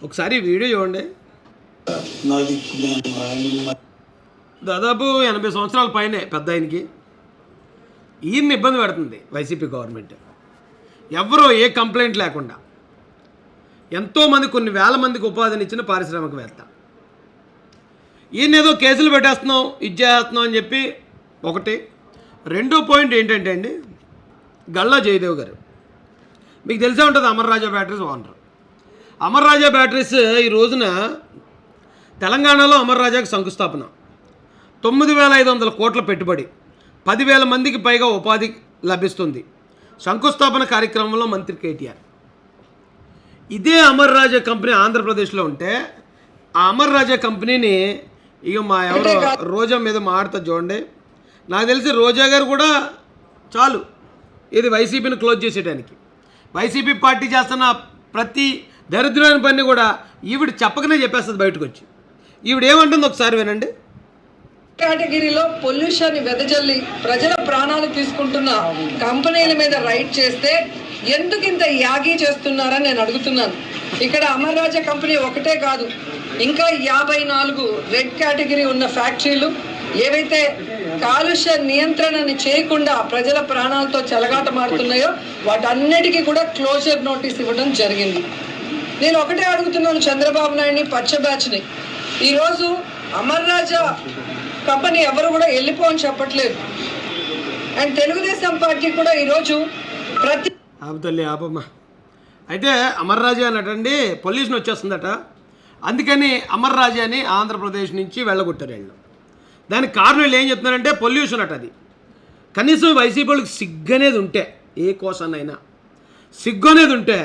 ఒకసారి వీడియో చూడండి. దాదాపు 80 సంవత్సరాల పైనే పెద్ద ఆయనకి. ఈయన్ని ఇబ్బంది పెడుతుంది వైసీపీ గవర్నమెంట్. ఎవరో ఏ కంప్లైంట్ లేకుండా ఎంతోమంది కొన్ని వేల మందికి ఉపాధిని ఇచ్చిన పారిశ్రామికవేత్త. ఈయన ఏదో కేసులు పెట్టేస్తున్నాం ఇది చేస్తున్నాం అని చెప్పి ఒకటి. రెండో పాయింట్ ఏంటంటే అండి, గల్లా జయదేవ్ గారు మీకు తెలిసే ఉంటుంది, అమర్ రాజా బ్యాటరీస్ ఓనర్. అమర్ రాజా బ్యాటరీస్ ఈ రోజున తెలంగాణలో అమర్ రాజాకి శంకుస్థాపన, 9,500 కోట్ల పెట్టుబడి, 10,000 మందికి పైగా ఉపాధి లభిస్తుంది. శంకుస్థాపన కార్యక్రమంలో మంత్రి కేటీఆర్. ఇదే అమర్ రాజా కంపెనీ ఆంధ్రప్రదేశ్లో ఉంటే ఆ అమర్ రాజా కంపెనీని ఇక మా ఎవరో రోజా మీద మాడుతా చూడండి. నాకు తెలిసి రోజా గారు కూడా చాలు ఇది వైసీపీని క్లోజ్ చేసేయడానికి. వైసీపీ పార్టీ చేస్తున్న ప్రతి దరిద్రమైన పని కూడా ఈవిడ చెప్పకనే చెప్పేస్తుంది బయటకు వచ్చి. ఈవిడ ఏమంటుంది ఒకసారి వినండి. కేటగిరీలో పొల్యూషన్ వెదజల్లి ప్రజల ప్రాణాలు తీసుకుంటున్న కంపెనీల మీద రైడ్ చేస్తే ఎందుకు ఇంత యాగీ చేస్తున్నారని నేను అడుగుతున్నాను. ఇక్కడ అమర్ రాజా కంపెనీ ఒకటే కాదు, ఇంకా 54 రెడ్ కేటగిరీ ఉన్న ఫ్యాక్టరీలు ఏవైతే కాలుష్య నియంత్రణని చేయకుండా ప్రజల ప్రాణాలతో చెలగాటమాడుతున్నాయో వాటన్నిటికీ కూడా క్లోజర్ నోటీస్ ఇవ్వడం జరిగింది. నేను ఒకటే అడుగుతున్నాను చంద్రబాబు నాయుడిని, పచ్చ బ్యాచ్ని. ఈరోజు అమర్ రాజా కంపెనీ ఎవరు కూడా వెళ్ళిపో అని చెప్పట్లేదు. అండ్ తెలుగుదేశం పార్టీ కూడా ఈరోజు ప్రతి ఆపుతల్లి ఆపమ్మ. అయితే అమర్ రాజా అన్నటండి పొల్యూషన్ వచ్చేస్తుందట, అందుకని అమర్ రాజాని ఆంధ్రప్రదేశ్ నుంచి వెళ్ళగొట్టారు వీళ్ళు. దానికి కారణం వీళ్ళు ఏం చెప్తున్నారంటే పొల్యూషన్ అట. అది కనీసం వైసీపీ వాళ్ళకి సిగ్గు అనేది ఉంటే, ఏ కోసానైనా సిగ్గు అనేది ఉంటే,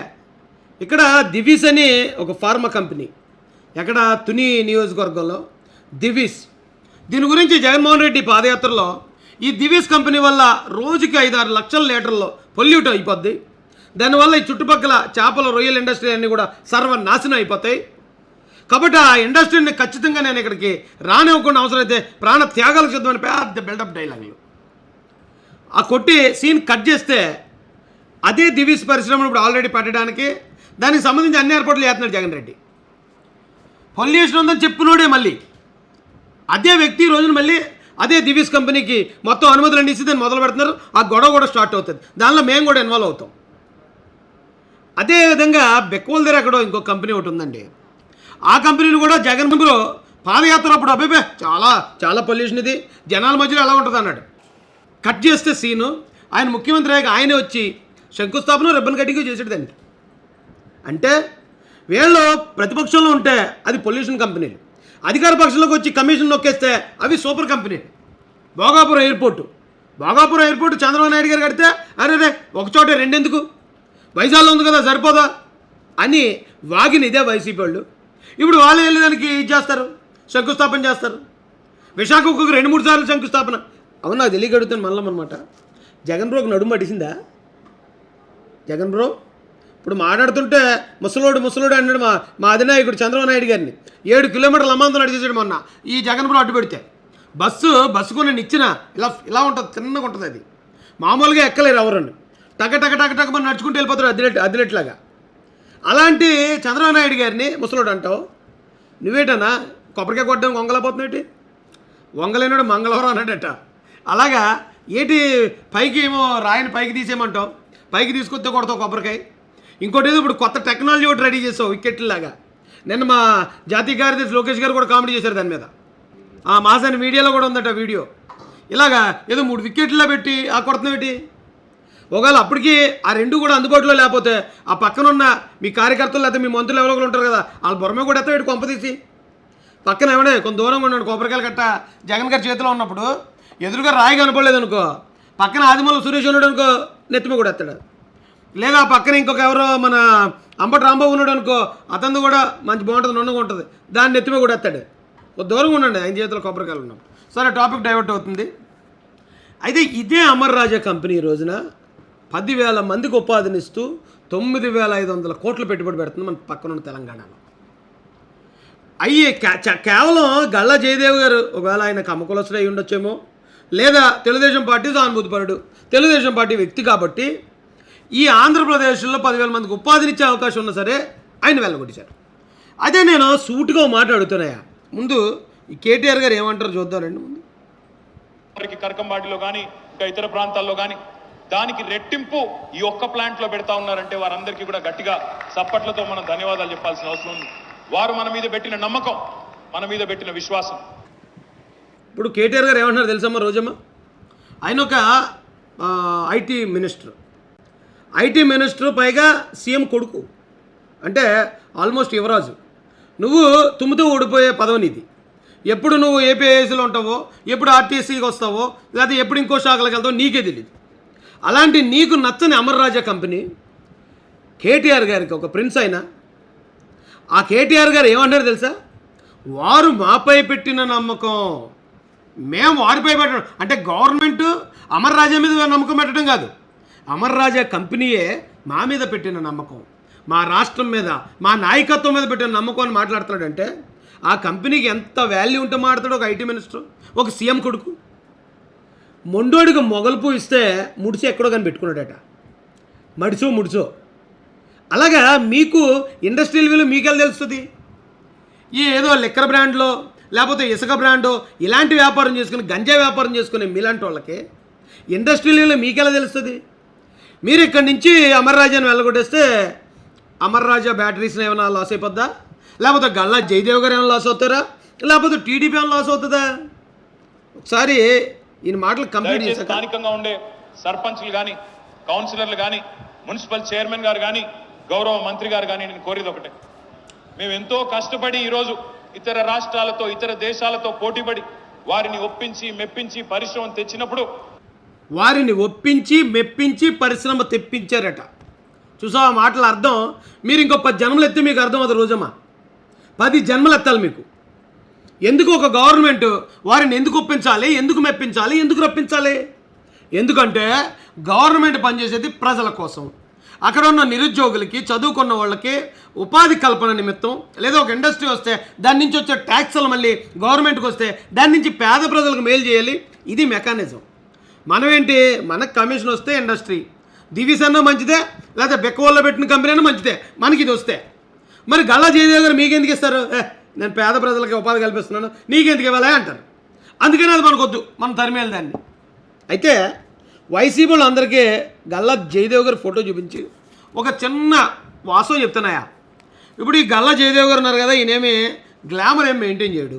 ఇక్కడ దివీస్ అని ఒక ఫార్మా కంపెనీ ఎక్కడ తుని నియోజకవర్గంలో దివీస్, దీని గురించి జగన్మోహన్ రెడ్డి పాదయాత్రలో ఈ దివీస్ కంపెనీ వల్ల రోజుకి 5-6 లక్షల లీటర్లో పొల్యూట్ అయిపోద్ది, దానివల్ల ఈ చుట్టుపక్కల చేపల రొయ్యల ఇండస్ట్రీ అన్నీ కూడా సర్వనాశనం అయిపోతాయి, కాబట్టి ఆ ఇండస్ట్రీని ఖచ్చితంగా నేను ఇక్కడికి రానివ్వకుండా అవసరమైతే ప్రాణ త్యాగాలకు సిద్ధమని పెద్ద బిల్డప్ డైలాగులు. ఆ కొట్టి సీన్ కట్ చేస్తే అదే దివీస్ పరిశ్రమను ఇప్పుడు ఆల్రెడీ పెట్టడానికి దానికి సంబంధించి అన్ని ఏర్పాట్లు చేస్తున్నాడు జగన్ రెడ్డి. పొల్యూషన్ ఉందని చెప్పినోడే మళ్ళీ అదే వ్యక్తి ఈ రోజున మళ్ళీ అదే దివీస్ కంపెనీకి మొత్తం అనుమతులు అండి ఇచ్చి దాన్ని మొదలు పెడుతున్నారు. ఆ గొడవ కూడా స్టార్ట్ అవుతుంది, దానిలో మేము కూడా ఇన్వాల్వ్ అవుతాం. అదేవిధంగా బెక్కువల దగ్గర ఎక్కడో ఇంకో కంపెనీ ఒకటి ఉందండి, ఆ కంపెనీని కూడా జగన్ ముందు పాదయాత్ర అప్పుడు అబ్బాయి చాలా చాలా పొల్యూషన్ ఇది, జనాల మధ్యలో ఎలా ఉంటుంది అన్నాడు. కట్ చేస్తే సీను ఆయన ముఖ్యమంత్రి అయ్యాక ఆయనే వచ్చి శంకుస్థాపన రిబ్బన్ కటింగ్ చేసాడు దానికి. అంటే వీళ్ళు ప్రతిపక్షంలో ఉంటే అది పొల్యూషన్ కంపెనీలు, అధికార పక్షంలోకి వచ్చి కమిషన్ నొక్కేస్తే అవి సూపర్ కంపెనీలు. భోగాపురం ఎయిర్పోర్ట్ చంద్రబాబు నాయుడు గారు కడితే అరే ఒకచోటే రెండెందుకు, వైజాగ్లో ఉంది కదా సరిపోదా అని వాగిన ఇదే వైసీపీ వాళ్ళు. ఇప్పుడు వాళ్ళు వెళ్ళేదానికి ఇది చేస్తారు, శంకుస్థాపన చేస్తారు. విశాఖకు 2-3 సార్లు శంకుస్థాపన. అవును, నాకు తెలియగడుగుతాను మళ్ళీ అనమాట. జగన్ బ్రోకి నడుము పట్టిసిందా? జగన్ బ్రో ఇప్పుడు మాట్లాడుతుంటే ముసలోడు అన్నాడు మా అధినాయకుడు చంద్రబాబు నాయుడు గారిని. 7 కిలోమీటర్ల అమాంతం నడిచేసాడు మొన్న ఈ జగన్ బ్రో అడ్డు పెడితే. బస్సుకు నేను ఇచ్చిన ఇలా ఉంటుంది, చిన్నగా ఉంటుంది, అది మామూలుగా ఎక్కలేరు ఎవరని. టక మనం నడుచుకుంటూ వెళ్ళిపోతారు అదిలెట్లాగా. అలాంటి చంద్రబాబు నాయుడు గారిని ముసలోడు అంటావు. నువ్వేటన్నా కొబ్బరికాయ కొట్టడానికి వంగలేకపోతున్నాయి, వంగలేనాడు మంగళవారం అన్నాడట. అలాగా ఏటి పైకి ఏమో రాయిని పైకి తీసేయమంటావు, పైకి తీసుకొస్తే కొడతావు కొబ్బరికాయ. ఇంకోటి ఏదో ఇప్పుడు కొత్త టెక్నాలజీ ఒకటి రెడీ చేసావు వికెట్లాగా. నిన్న మా జాతీయ కార్యదర్శి లోకేష్ గారు కూడా కామెడీ చేశారు దాని మీద. ఆ మాసాని మీడియాలో కూడా ఉందట వీడియో. ఇలాగా ఏదో 3 వికెట్లా పెట్టి ఆ కొడుతున్నావేటి. ఒకవేళ అప్పటికి ఆ 2 కూడా అందుబాటులో లేకపోతే ఆ పక్కన ఉన్న మీ కార్యకర్తలు లేకపోతే మీ మంత్రులు ఎవరో ఉంటారు కదా, వాళ్ళ బొరమే కూడా ఎత్తా కొంప తీసి పక్కన ఏమన్నా కొంత దూరంగా ఉన్నాడు కొబ్బరికాయలు కట్ట జగన్ గారి చేతిలో ఉన్నప్పుడు ఎదురుగా రాయి కనపడలేదు అనుకో, పక్కన ఆదిమూల సురేష్ ఉన్నాడు అనుకో నెత్తిమ కూడా ఎత్తాడు. లేదా పక్కన ఇంకొక ఎవరో మన అంబటి రాంబాబు ఉన్నాడు అనుకో, అతను కూడా మంచి బాగుంటుంది, నున్నగా ఉంటుంది, దాన్ని నెత్తిమ కూడా ఎత్తాడు. ఒక దూరంగా ఉండండి ఆయన చేతిలో కొబ్బరికాయలు ఉన్నాం. సరే, టాపిక్ డైవర్ట్ అవుతుంది. అయితే ఇదే అమర్ రాజా కంపెనీ ఈ రోజున 10,000 మందికి ఉపాధినిస్తూ 9,500 కోట్లు పెట్టుబడి పెడుతుంది మన పక్కన ఉన్న తెలంగాణలో. కేవలం గల్లా జయదేవ్ గారు ఒకవేళ ఆయన కమ్మకులస్తుడు అయి ఉండొచ్చేమో, లేదా తెలుగుదేశం పార్టీ సానుభూతిపరుడు, తెలుగుదేశం పార్టీ వ్యక్తి కాబట్టి ఈ ఆంధ్రప్రదేశ్లో 10,000 మందికి ఉపాధినిచ్చే అవకాశం ఉన్నా సరే ఆయన వెళ్ళగొట్టేశారు. అదే నేను సూటుగా మాట అడుగుతున్నాయా. ముందు ఈ కేటీఆర్ గారు ఏమంటారు చూద్దారండి. ముందు కరకంబాడిలో కానీ ఇంకా ఇతర ప్రాంతాల్లో కానీ దానికి రెట్టింపు ఈ ఒక్క ప్లాంట్లో పెడతా ఉన్నారంటే వారందరికీ కూడా గట్టిగా చప్పట్లతో మనం ధన్యవాదాలు చెప్పాల్సిన అవసరం ఉంది. వారు మన మీద పెట్టిన నమ్మకం, మన మీద పెట్టిన విశ్వాసం. ఇప్పుడు కేటీఆర్ గారు ఏమంటున్నారు తెలుసమ్మా రోజమ్మ? ఆయన ఒక ఐటీ మినిస్టర్ పైగా సీఎం కొడుకు, అంటే ఆల్మోస్ట్ యువరాజు. నువ్వు తుమ్ముతూ ఓడిపోయే పదవి నీది. ఎప్పుడు నువ్వు ఏపీఐఎస్లో ఉంటావో, ఎప్పుడు ఆర్టీసీకి వస్తావో, లేకపోతే ఎప్పుడు ఇంకో శాఖలకు వెళ్తావో నీకే తెలియదు. అలాంటి నీకు నచ్చని అమర్ రాజా కంపెనీ కేటీఆర్ గారికి ఒక ప్రిన్స్ అయినా, ఆ కేటీఆర్ గారు ఏమంటారు తెలుసా? వారు మాపై పెట్టిన నమ్మకం, మేము వారిపై పెట్టడం అంటే గవర్నమెంట్ అమర్ రాజా మీద నమ్మకం పెట్టడం కాదు, అమర్ రాజా కంపెనీయే మా మీద పెట్టిన నమ్మకం, మా రాష్ట్రం మీద, మా నాయకత్వం మీద పెట్టిన నమ్మకం అని మాట్లాడుతున్నాడంటే ఆ కంపెనీకి ఎంత వాల్యూ ఉంటే మాట్లాడతాడు ఒక ఐటీ మినిస్టర్, ఒక సీఎం కొడుకు. మొండోడికి మొగల్పు ఇస్తే ముడిసి ఎక్కడో కానీ పెట్టుకున్నాడట, ముడిచో. అలాగా మీకు ఇండస్ట్రియల్ విలువ మీకెళ్ళి తెలుస్తుంది. ఈ ఏదో లిక్కర్ బ్రాండ్లో లేకపోతే ఇసుక బ్రాండో ఇలాంటి వ్యాపారం చేసుకుని, గంజా వ్యాపారం చేసుకునే మీలాంటి వాళ్ళకి ఇండస్ట్రియల్ విలువ మీకెలా తెలుస్తుంది? మీరు ఇక్కడి నుంచి అమర్ రాజాని వెళ్ళగొట్టేస్తే అమర్ రాజా బ్యాటరీస్ని ఏమైనా లాస్ అయిపోద్దా? లేకపోతే గల్లా జయదేవ్ గారు ఏమైనా లాస్ అవుతారా? లేకపోతే టీడీపీ ఏమైనా లాస్ అవుతుందా? ఒకసారి ఈయన మాటలు కంప్లీట్ చేశాక స్థానికంగా ఉండే సర్పంచ్లు కానీ, కౌన్సిలర్లు కానీ, మున్సిపల్ చైర్మన్ గారు కానీ, గౌరవ మంత్రి గారు కానీ నేను కోరేది ఒకటే, మేము ఎంతో కష్టపడి ఈరోజు ఇతర రాష్ట్రాలతో, ఇతర దేశాలతో పోటీపడి వారిని ఒప్పించి మెప్పించి పరిశ్రమ తెచ్చినప్పుడు, వారిని ఒప్పించి మెప్పించి పరిశ్రమ తెప్పించారట. చూసావా మాటల అర్థం? మీరు ఇంకో 10 జన్మలు ఎత్తి మీకు అర్థం అవుతుంది రోజమ్మా. 10 జన్మలు ఎత్తాలి మీకు. ఎందుకు ఒక గవర్నమెంట్ వారిని ఎందుకు ఒప్పించాలి, ఎందుకు మెప్పించాలి, ఎందుకు రప్పించాలి? ఎందుకంటే గవర్నమెంట్ పనిచేసేది ప్రజల కోసం. అక్కడ ఉన్న నిరుద్యోగులకి, చదువుకున్న వాళ్ళకి ఉపాధి కల్పన నిమిత్తం, లేదా ఒక ఇండస్ట్రీ వస్తే దాని నుంచి వచ్చే ట్యాక్స్లు మళ్ళీ గవర్నమెంట్కి వస్తే దాని నుంచి పేద ప్రజలకు మేలు చేయాలి. ఇది మెకానిజం. మనమేంటి, మనకు కమిషన్ వస్తే ఇండస్ట్రీ, దివీస్ అన్నా మంచిదే, లేదా బెక్కవల్లో పెట్టిన కంపెనీ అయినా మంచిదే, మనకి ఇది వస్తే. మరి గల్లా జయదేవ్ గారు మీకెందుకు ఇస్తారు? నేను పేద ప్రజలకి ఉపాధి కల్పిస్తున్నాను, నీకెందుకు ఇవ్వాలి అంటారు. అందుకని అది మనకొద్దు, మనం తరిమేయాలి దాన్ని. అయితే వైసీపీ వాళ్ళు అందరికీ గల్లా జయదేవ్ గారు ఫోటో చూపించి ఒక చిన్న వాస్తవం చెప్తున్నాయా. ఇప్పుడు ఈ గల్లా జయదేవ్ గారు ఉన్నారు కదా, ఈయనేమి గ్లామర్ ఏం మెయింటైన్ చేయడు.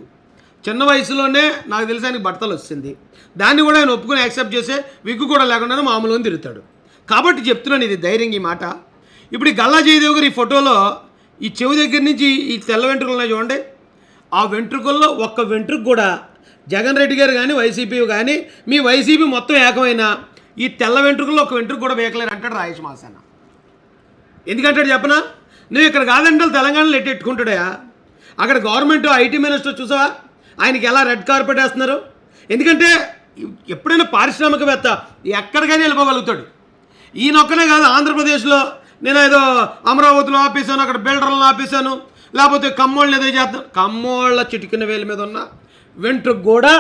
చిన్న వయసులోనే నాకు తెలిసి ఆయనకి బట్టలు వచ్చింది, దాన్ని కూడా ఆయన ఒప్పుకొని యాక్సెప్ట్ చేసే విగ్గు కూడా లేకుండానే మామూలుగా తిరుగుతాడు. కాబట్టి చెప్తున్నాను ఇది ధైర్యంగా ఈ మాట. ఇప్పుడు ఈ గల్లా జయదేవ్ గారు ఈ ఫోటోలో ఈ చెవి దగ్గర నుంచి ఈ తెల్ల వెంట్రుకలు ఉన్నాయి చూడండి, ఆ వెంట్రుకల్లో ఒక్క వెంట్రుకు కూడా జగన్ రెడ్డి గారు కానీ వైసీపీ కానీ మీ వైసీపీ మొత్తం ఏకమైన ఈ తెల్ల వెంట్రుకల్లో ఒక వెంట్రుకు కూడా వేయకలేరు అంటాడు రాయేష్ మాసాన. ఎందుకంటాడు చెప్పనా? నువ్వు ఇక్కడ కాదంటే తెలంగాణలో ఎట్టుకుంటాడా? అక్కడ గవర్నమెంట్ ఐటీ మినిస్టర్ చూసావా ఆయనకి ఎలా రెడ్ కార్పెట్ వేస్తున్నారు? ఎందుకంటే ఎప్పుడైనా పారిశ్రామికవేత్త ఎక్కడికైనా వెళ్ళిపోగలుగుతాడు. ఈయనొక్కనే కాదు, ఆంధ్రప్రదేశ్లో నేను ఏదో అమరావతిలో ఆపేసాను, అక్కడ బిల్డర్లను ఆపేసాను, లేకపోతే కమ్మోళ్ళని ఏదో చేస్తాను, కమ్మోళ్ళ చిటికిన వేల మీద ఉన్న వెంట్రుకు కూడా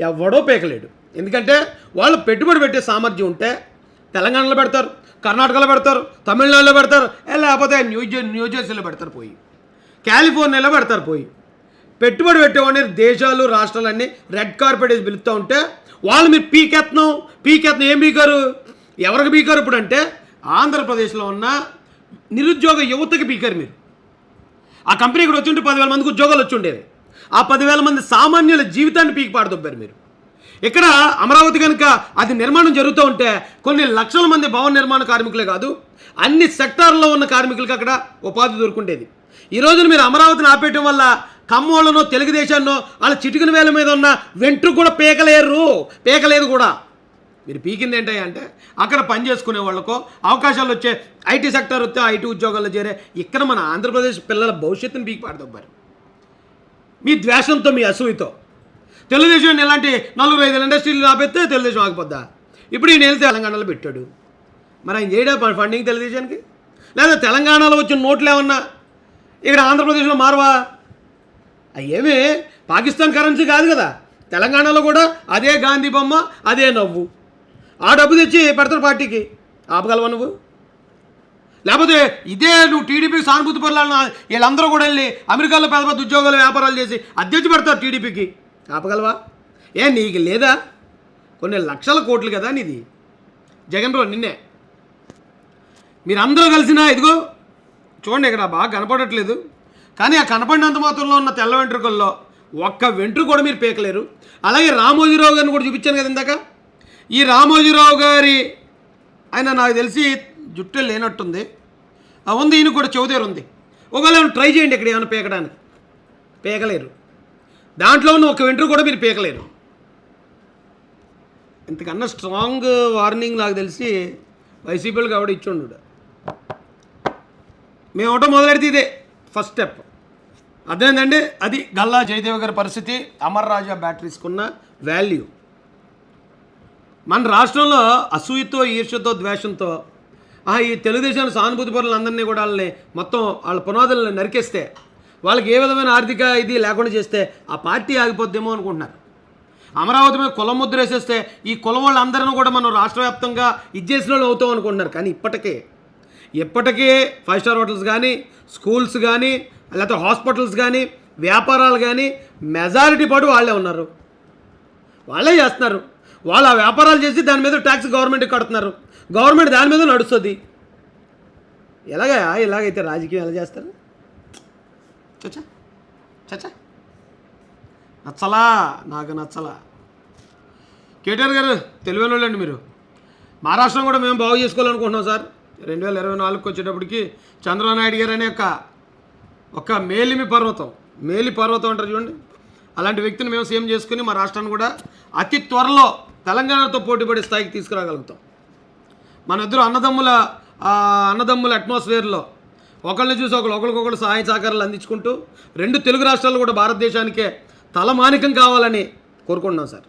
ఎవడో పేకలేడు. ఎందుకంటే వాళ్ళు పెట్టుబడి పెట్టే సామర్థ్యం ఉంటే తెలంగాణలో పెడతారు, కర్ణాటకలో పెడతారు, తమిళనాడులో పెడతారు, లేకపోతే న్యూజెర్సీలో పెడతారు, పోయి కాలిఫోర్నియాలో పెడతారు. పోయి పెట్టుబడి పెట్టేవాడిని దేశాలు రాష్ట్రాలన్నీ రెడ్ కార్పెట్ వేసి పిలుస్తూ ఉంటే వాళ్ళు మీరు పీకెత్తున్నాం ఏం పీకారు? ఎవరికి పీకారు? ఇప్పుడు అంటే ఆంధ్రప్రదేశ్లో ఉన్న నిరుద్యోగ యువతకి పీకారు మీరు. ఆ కంపెనీ ఇక్కడ వచ్చి ఉంటే 10,000 మందికి ఉద్యోగాలు వచ్చి ఉండేవి. ఆ 10,000 మంది సామాన్యుల జీవితాన్ని పీకి పాడుదొబ్బారు మీరు. ఇక్కడ అమరావతి కనుక అది నిర్మాణం జరుగుతూ ఉంటే కొన్ని లక్షల మంది భవన నిర్మాణ కార్మికులే కాదు, అన్ని సెక్టార్లో ఉన్న కార్మికులకి అక్కడ ఉపాధి దొరుకుండేది. ఈ రోజున మీరు అమరావతిని ఆపేయటం వల్ల కమ్మోళ్ళనో తెలుగుదేశాన్నో వాళ్ళ చిటికిన వేల మీద ఉన్న వెంట్రుకు కూడా పీకలేదు కూడా. మీరు పీకింది ఏంటంటే అక్కడ పని చేసుకునే వాళ్ళకో అవకాశాలు వచ్చే ఐటీ సెక్టర్ వస్తే ఐటీ ఉద్యోగాల్లో చేరే ఇక్కడ మన ఆంధ్రప్రదేశ్ పిల్లల భవిష్యత్తుని పీకి పాడుదొబ్బారు మీ ద్వేషంతో, మీ అసూయతో. తెలుగుదేశం ఇలాంటి 4-5 ఇండస్ట్రీలు ఆపేస్తే తెలుగుదేశం ఆగిపోద్దా? ఇప్పుడు ఈయన వెళ్తే తెలంగాణలో పెట్టాడు, మరి ఆయన చేయడా ఫండింగ్ తెలుగుదేశానికి? లేదా తెలంగాణలో వచ్చిన నోట్లు ఏమన్నా ఇక్కడ ఆంధ్రప్రదేశ్లో మారవా? అయ్యేమి పాకిస్తాన్ కరెన్సీ కాదు కదా, తెలంగాణలో కూడా అదే గాంధీ బొమ్మ, అదే నవ్వు. ఆ డబ్బు తెచ్చి పెడతారు పార్టీకి, ఆపగలవా నువ్వు? లేకపోతే ఇదే నువ్వు టీడీపీకి సానుభూతి పరులను వీళ్ళందరూ కూడా వెళ్ళి అమెరికాలో పెద్ద పెద్ద ఉద్యోగాలు వ్యాపారాలు చేసి అధ్యక్ష పెడతారు టీడీపీకి. ఆపగలవా? నీకు లేదా? కొన్ని లక్షల కోట్లు కదా నీది. జగన్ రావు నిన్నే మీరందరూ కలిసినా ఇదిగో చూడండి, ఇక్కడ బాగా కనపడట్లేదు కానీ ఆ కనపడినంత మాత్రంలో ఉన్న తెల్ల వెంట్రుకల్లో ఒక్క వెంట్రుక కూడా మీరు పీకలేరు. అలాగే రామోజీరావు గారిని కూడా చూపించాను కదా ఇందాక. ఈ రామోజీరావు గారి ఆయన నాకు తెలిసి జుట్టు లేనట్టుంది, ఉంది. ఈయన కూడా చౌదేరు ఉంది. ఒకవేళ ట్రై చేయండి ఇక్కడ ఏమైనా పీకడానికి, పీకలేరు. దాంట్లో ఉన్న ఒక వెంట్రుక కూడా మీరు పీకలేరు. ఇంతకన్నా స్ట్రాంగ్ వార్నింగ్ నాకు తెలిసి వైసీపీలకు ఆవిడ ఇచ్చుండు. మేము ఒకటో మొదలెడితే ఇదే ఫస్ట్ స్టెప్. అదేంటండి, అది గల్లా జయదేవ్ గారి పరిస్థితి, అమర్ రాజా బ్యాటరీస్కున్న వాల్యూ. మన రాష్ట్రంలో అసూయతో, ఈర్ష్యతో, ద్వేషంతో ఈ తెలుగుదేశాన్ని సానుభూతి పరులందరినీ కూడా వాళ్ళని మొత్తం వాళ్ళ పునాదులను నరికేస్తే, వాళ్ళకి ఏ విధమైన ఆర్థిక ఇది లేకుండా చేస్తే ఆ పార్టీ ఆగిపోద్దేమో అనుకుంటున్నారు. అమరావతి మీద కులం ముద్ర వేసేస్తే ఈ కులం వాళ్ళందరినీ కూడా మనం రాష్ట్ర వ్యాప్తంగా ఇచ్చేసిన వాళ్ళు అవుతాం అనుకుంటున్నారు. కానీ ఇప్పటికే 5 స్టార్ హోటల్స్ కానీ, స్కూల్స్ కానీ, లేకపోతే హాస్పిటల్స్ కానీ, వ్యాపారాలు కానీ మెజారిటీ పాటు వాళ్ళే ఉన్నారు, వాళ్ళే చేస్తున్నారు. వాళ్ళు ఆ వ్యాపారాలు చేసి దాని మీద ట్యాక్స్ గవర్నమెంట్కి కడుతున్నారు, గవర్నమెంట్ దాని మీద నడుస్తుంది. ఇలాగైతే రాజకీయం ఎలా చేస్తారు? చచ్చా నాకు నచ్చలా. కేటీఆర్ గారు తెలివైన వాళ్ళండి మీరు. మహారాష్ట్రం కూడా మేము బాగు చేసుకోవాలనుకుంటున్నాం సార్. 2024కి వచ్చేటప్పటికి చంద్రబాబు నాయుడు గారు అనే ఒక మేలి పర్వతం అంటారు చూడండి, అలాంటి వ్యక్తిని మేము సీఎం చేసుకుని మా రాష్ట్రాన్ని కూడా అతి త్వరలో తెలంగాణతో పోటీపడే స్థాయికి తీసుకురాగలుగుతాం. మన ఇద్దరు అన్నదమ్ముల అట్మాస్ఫియర్లో ఒకళ్ళని చూసి ఒకరికొకరు సహాయ సహకారాలు అందించుకుంటూ 2 తెలుగు రాష్ట్రాలు కూడా భారతదేశానికే తలమానికం కావాలని కోరుకుంటున్నాం సార్.